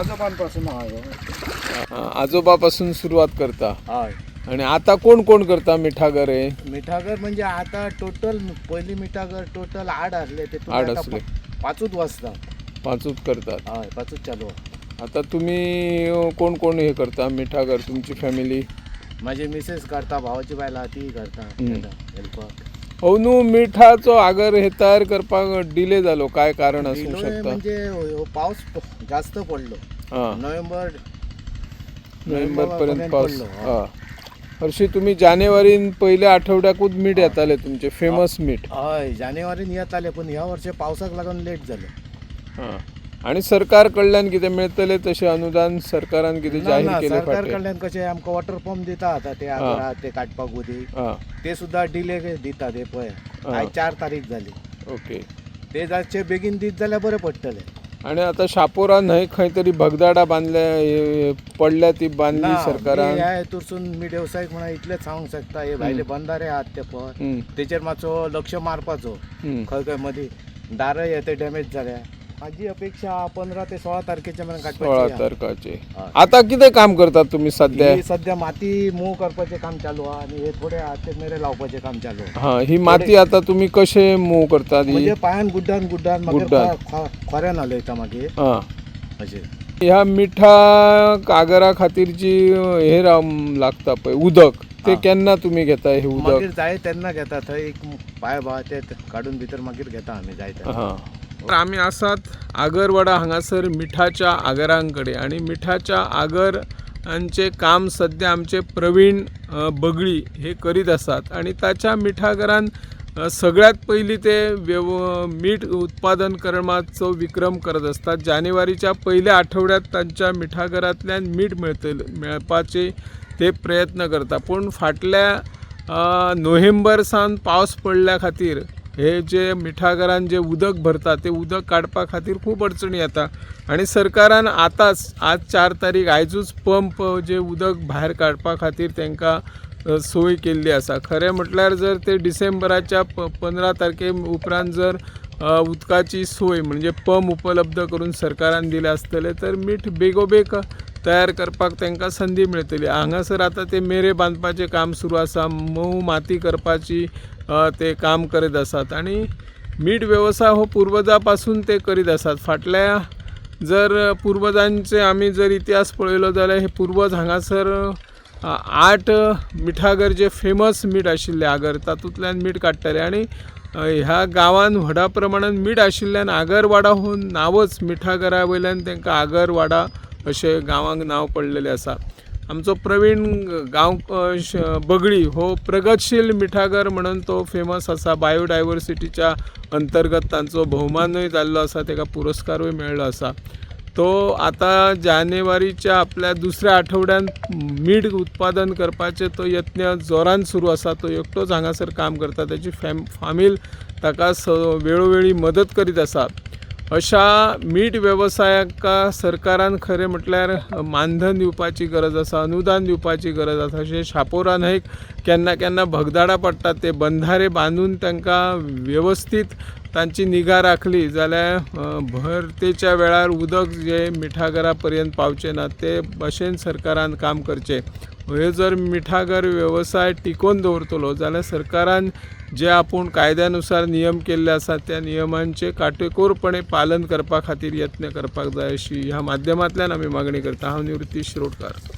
आजोबांपासून आहे. आजोबापासून सुरुवात करता हय. आणि आता कोण कोण करता मिठागर हे? मिठागर म्हणजे आता टोटल पहिली मिठागर टोटल 8 असले ते 8 असले. 5च वाजता. 5च करतात. हय 5च चालू. आता तुम्ही कोण कोण हे करता मिठागर तुमची फॅमिली? माझे मिसेस करता, भावाची बायला ती करता हेल्प. न्हू मिठाचो आगर हे तयार करपाक डिले जालो, काय कारण असू शकता? म्हणजे पाऊस जास्त पडलो. हां, नोव्हेंबर पर्यंत पाऊस. पडलो. हां, हरशी तुम्ही जानेवारीन पहिल्या आठवड्याकूच मीठ येताले तुमचे फेमस मीठ. हय जानेवारीन येत आले, पण ह्या वर्षी पावसाक लागून लेट झालं. हां, आणि सरकार कडल्यान कितें मेळतले तशें अनुदान सरकारान कितें जाहीर केले सरकार फाटे? कडल्यान कशें आमकां वॉटर पंप दिता आता ते आगरात ते काडपाक उदीक हां, ते सुद्धा डिले दिता ते पळय. आयज 4 तारीख जाली. ओके. ते जातचे बेगीन दीत जाल्यार बरें पडटलें. आणि आता शापोरा न्हंय खंय तरी भगदाडा बांधल्या पडल्या ती बांधली सरकारान. ह्या हेतूरसून मी वेवसायीक म्हणून इतलेंच सांगूंक शकता, हे भायले बंधारे आहात ते पळय तेचेर मातसो लक्ष मारपाचो. खंय खंय मदीं दारय ते डॅमेज जाल्या. माझी अपेक्षा 15 ते 16 तारखेच्या मेरेन 16 काडपाची. तारखाचे. आता कितें काम करतात तुम्ही सध्या? सध्या माती मूव करपाचें काम चालू आहा आणि हे थोडे हात मेरे लावपाचें काम चालू आहा. हां, ही माती आता तुम्ही कशें मूव करतात? म्हणजे पायान गुड्डान मागीर खोऱ्यान हलयता मागीर हां, अशें. ह्या मिठा आगरा खातीरची हे लागता पळय उदक, ते केन्ना तुम्ही घेता हे उदक? मागीर जाय तेन्ना घेता. थंय एक पाय बा ते काडून भितर मागीर घेता आमी जाय तेन्ना. हां, आमी आसात आगरवाडा हांगासर मिठाच्या आगरांकडे आणि मिठाच्या आगरांचे काम सध्या आमचे प्रवीण बगळी हे करीत असतात आणि ताच्या मिठागरान सगळ्यात पयलीं ते मीठ उत्पादन करण्याचो विक्रम करत असतात. जानेवारीच्या पहिल्या आठवड्यात तांच्या मिठागरांतल्यान मीठ मेळपाचे ते प्रयत्न करता, पूण फाटल्या नोव्हेंबर सावन पावस पडल्या खातीर हे जे मिठागरान जे उदक भरता ते उदक काडपा खातीर खूब अडचणी येता आणि सरकारान आतांच आज 4 तारीख आयजूच पंप जे उदक भायर काडपा खातीर तांकां सोय केल्ली आसा. खरें म्हटल्यार जर ते डिसेंबराच्या 15 तारखे उपरांत जर उदकाची सोय म्हणजे पंप उपलब्ध करून सरकारान दिले आसतले तर मीठ बेगोबेग तयार करपाक तांकां संदी मेळटली. हांगासर आतां ते मेरे बांदपाचें काम सुरू आसा, मोव माती करपाची ते काम करीत आसात आणि मीठ व्यवसाय हो पुर्वजां पासून ते करीत आसात. फाटल्या जर पुर्वजांचे आमी जर इतिहास पळयलो जाल्यार हे पुर्वज हांगासर 8 मिठागर जे फेमस मीठ आशिल्ले आगर तातूंतल्यान मीठ काडटाले आणि ह्या गांवांत व्हडा प्रमाणान मीठ आशिल्ल्यान आगरवाडा हो नांवच मिठागरा वयल्यान तांकां आगरवाडा अशें गांवांक नांव पडलेलें आसा. आमचो प्रवीण बगळी हो प्रगतशील मिठागर म्हणून तो फेमस आसा. बायोडायवर्सिटीच्या अंतर्गत तांचो भोवमानूय जाल्लो आसा, ताका पुरस्कारूय मेळ्ळो आसा. तो आता जानेवारीच्या आपल्या दुसऱ्या आठवड्यान मीठ उत्पादन करपाचे तो यत्न जोरान सुरू आसा. तो एकटोच हांगासर काम करता, ताची फामील ताका वेळोवेळी मदत करीत आसा. अशा मीठ वेवसायाका सरकारान खरें म्हटल्यार मानधन दिवपाची गरज आसा, अनुदान दिवपाची गरज आसा. अशें शापोरा न्हंयक केन्ना केन्ना भगदाडा पडटात, ते बंधारे बांदून तांकां वेवस्थीत तांची निगा राखली जाल्यार भरतेच्या वेळार उदक जे मिठागरा पर्यंत पावचें ना ते भाशेन सरकारान काम करचें. हे जर मिठागर वेवसाय टिकोवन दवरतलो जाल्यार सरकारान जे आपूण कायद्यानुसार नियम केल्ले आसात त्या नियमांचे काटेकोरपणे पालन करपा खातीर यत्न करपाक जाय अशी ह्या माध्यमांतल्यान आमी मागणी करता. हांव निवृत्ती शिरोडकार.